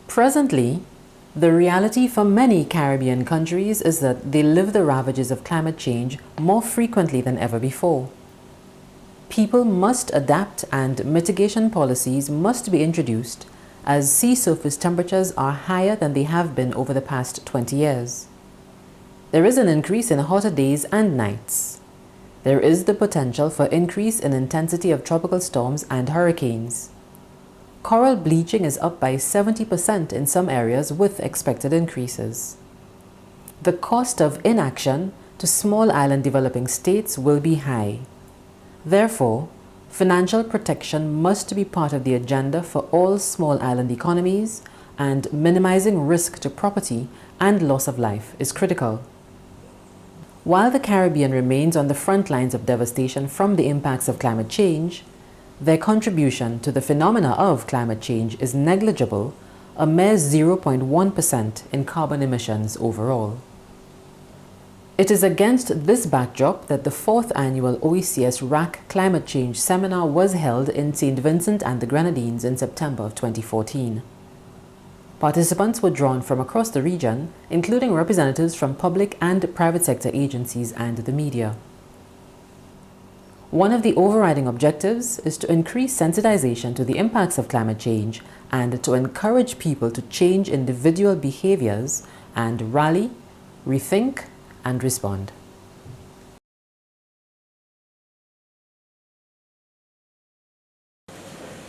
Presently, the reality for many Caribbean countries is that they live the ravages of climate change more frequently than ever before. People must adapt and mitigation policies must be introduced as sea surface temperatures are higher than they have been over the past 20 years. There is an increase in hotter days and nights. There is the potential for increase in intensity of tropical storms and hurricanes. Coral bleaching is up by 70% in some areas with expected increases. The cost of inaction to small island developing states will be high. Therefore, financial protection must be part of the agenda for all small island economies, and minimizing risk to property and loss of life is critical. While the Caribbean remains on the front lines of devastation from the impacts of climate change, their contribution to the phenomena of climate change is negligible, a mere 0.1% in carbon emissions overall. It is against this backdrop that the 4th annual OECS RRACC Climate Change Seminar was held in St. Vincent and the Grenadines in September of 2014. Participants were drawn from across the region, including representatives from public and private sector agencies and the media. One of the overriding objectives is to increase sensitization to the impacts of climate change and to encourage people to change individual behaviors and rally, rethink, and respond.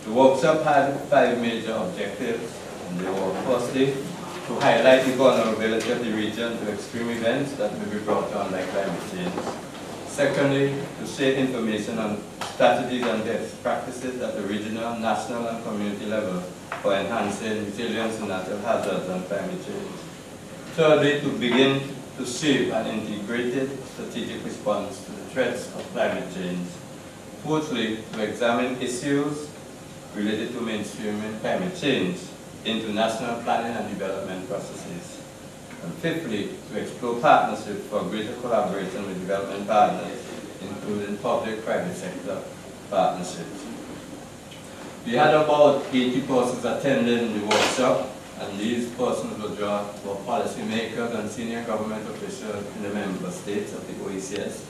The workshop had 5 major objectives. They were, firstly, to highlight the vulnerability of the region to extreme events that may be brought on by climate change. Secondly, to share information on strategies and best practices at the regional, national, and community level for enhancing resilience to natural hazards and climate change. Thirdly, to begin to shape an integrated strategic response to the threats of climate change. Fourthly, to examine issues related to mainstreaming climate change into national planning and development processes. And fifthly, to explore partnerships for greater collaboration with development partners, including public-private sector partnerships. We had about 80 persons attending the workshop, and these persons were drawn were policymakers and senior government officials in the member states of the OECS,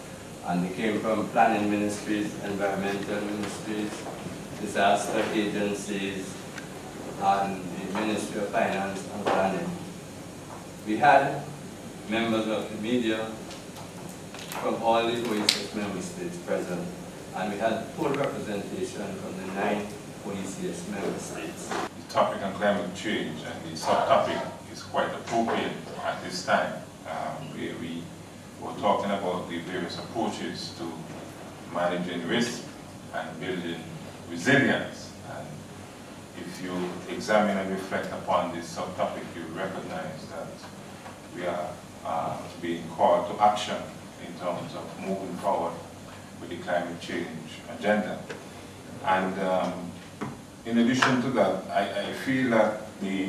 and they came from planning ministries, environmental ministries, disaster agencies, and the Ministry of Finance and Planning. We had members of the media from all the OECS member states present, and we had full representation from the 9 OECS member states. The topic on climate change and the subtopic is quite appropriate at this time, where we were talking about the various approaches to managing risk and building resilience. And if you examine and reflect upon this subtopic, you recognize that we are being called to action in terms of moving forward with the climate change agenda. And in addition to that, I feel that the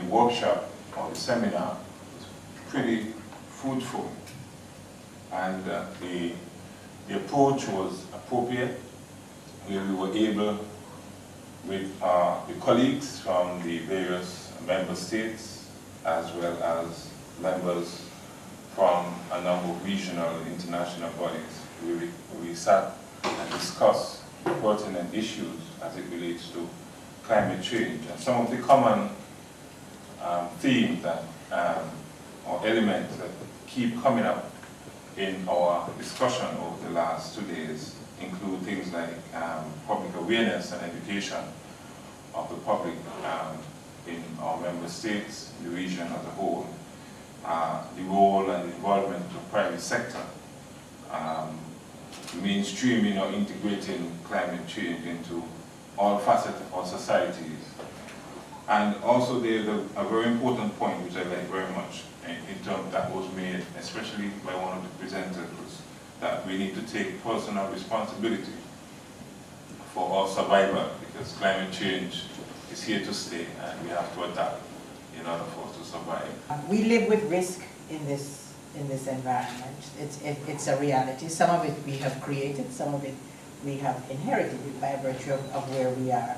workshop or the seminar was pretty fruitful, and the approach was appropriate, where we were able, with the colleagues from the various member states, as well as members from a number of regional and international bodies, we sat and discussed pertinent issues as it relates to climate change. And some of the common themes that, or elements that keep coming up in our discussion over the last 2 days include things like public awareness and education of the public in our member states, the region as a whole, the role and involvement of private sector, mainstreaming or integrating climate change into all facets of our societies. And also there's a very important point which I like very much in terms that was made, especially by one of the presenters, was that we need to take personal responsibility for our survival, because climate change is here to stay and we have to adapt in order for us to survive. We live with risk in this environment. It's a reality. Some of it we have created, some of it we have inherited by virtue of where we are.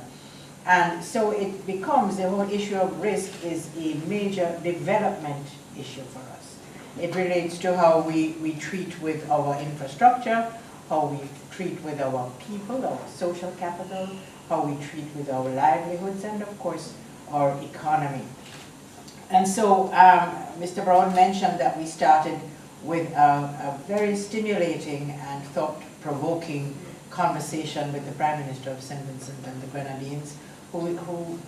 And so it becomes, the whole issue of risk is a major development issue for us. It relates to how we treat with our infrastructure, how we treat with our people, our social capital, how we treat with our livelihoods, and of course, our economy. And so Mr. Brown mentioned that we started with a very stimulating and thought-provoking conversation with the Prime Minister of St. Vincent and the Grenadines, who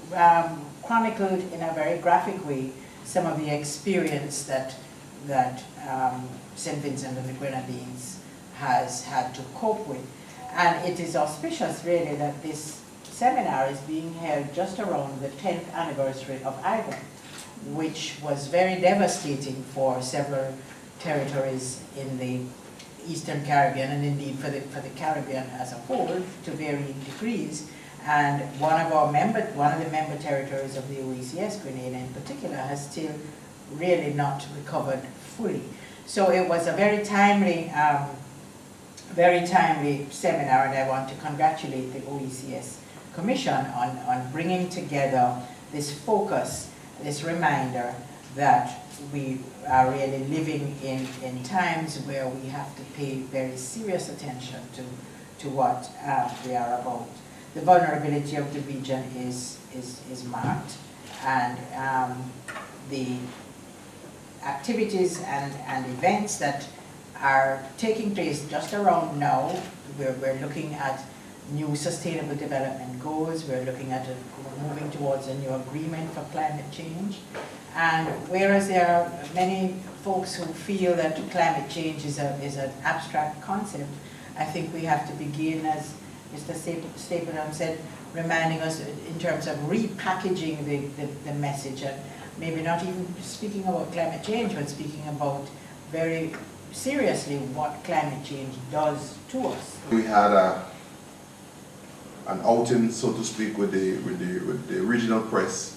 chronicled in a very graphic way some of the experience that St. Vincent and the Grenadines has had to cope with. And it is auspicious, really, that this seminar is being held just around the 10th anniversary of Ivan, which was very devastating for several territories in the Eastern Caribbean, and indeed for the Caribbean as a whole, to varying degrees. And one of the member territories of the OECS, Grenada in particular, has still really not recovered fully. So it was a very timely seminar, and I want to congratulate the OECS Commission on bringing together this focus, this reminder that we are really living in times where we have to pay very serious attention to what we are about. The vulnerability of the region is marked, and the activities and events that are taking place just around now, we're looking at new sustainable development goals, we're looking at moving towards a new agreement for climate change. And whereas there are many folks who feel that climate change is an abstract concept, I think we have to begin, as Mr. Stapleton said, reminding us in terms of repackaging the message, and maybe not even speaking about climate change, but speaking about very seriously what climate change does to us. We had an outing, so to speak, with the regional press,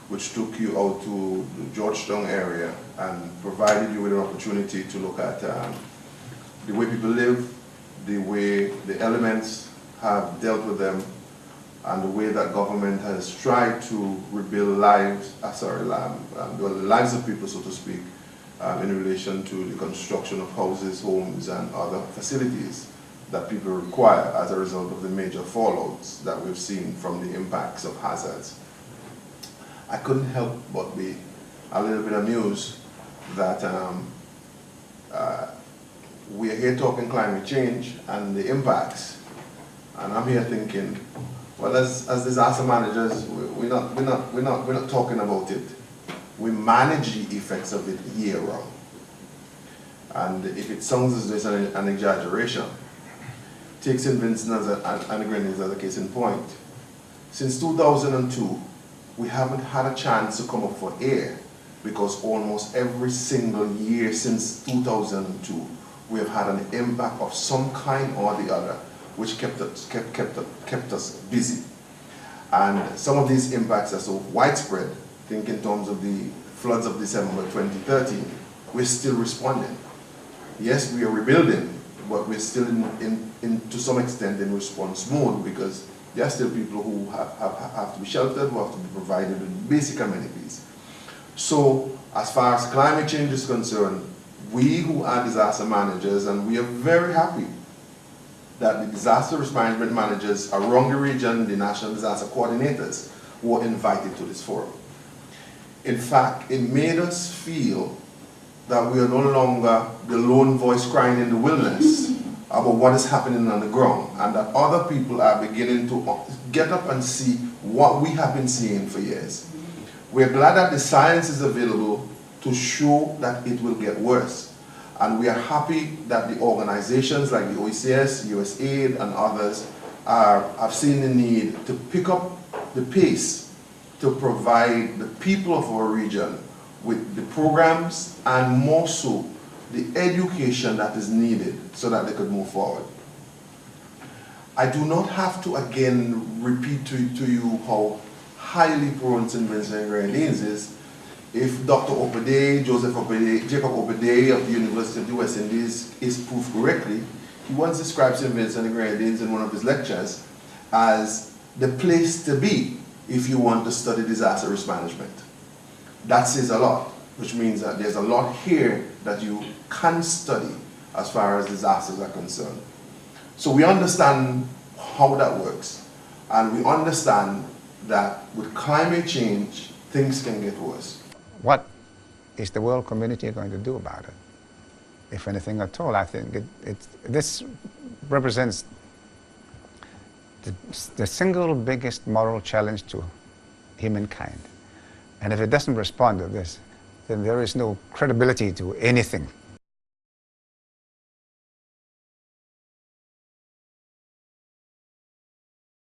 which took you out to the Georgetown area and provided you with an opportunity to look at the way people live, the way the elements have dealt with them, and the way that government has tried to rebuild lives, the lives of people, so to speak, in relation to the construction of houses, homes, and other facilities that people require as a result of the major fallouts that we've seen from the impacts of hazards. I couldn't help but be a little bit amused that we are here talking climate change and the impacts, and I'm here thinking, well, as disaster managers, we're not talking about it. We manage the effects of it year round. And if it sounds as though it's an exaggeration, take St. Vincent and the Grenadines as a case in point. Since 2002, we haven't had a chance to come up for air, because almost every single year since 2002, we have had an impact of some kind or the other, which kept us busy. And some of these impacts are so widespread. Think in terms of the floods of December 2013, we're still responding. Yes, we are rebuilding, but we're still to some extent in response mode, because there are still people who have to be sheltered, who have to be provided with basic amenities. So as far as climate change is concerned, we who are disaster managers, and we are very happy that the disaster risk management managers around the region, the national disaster coordinators, were invited to this forum. In fact, it made us feel that we are no longer the lone voice crying in the wilderness about what is happening on the ground, and that other people are beginning to get up and see what we have been seeing for years. We're glad that the science is available to show that it will get worse. And we are happy that the organizations like the OECS, USAID, and others have seen the need to pick up the pace to provide the people of our region with the programs, and more so the education that is needed so that they could move forward. I do not have to again repeat to you how highly prone St. Vincent and Grenadines is. If Dr. Opede, Jacob Opede of the University of the West Indies is proved correctly, he once described St. Vincent and Grenadines in one of his lectures as the place to be if you want to study disaster risk management. That says a lot, which means that there's a lot here that you can study as far as disasters are concerned. So we understand how that works, and we understand that with climate change, things can get worse. What is the world community going to do about it? If anything at all, I think this represents the single biggest moral challenge to humankind. And if it doesn't respond to this, then there is no credibility to anything.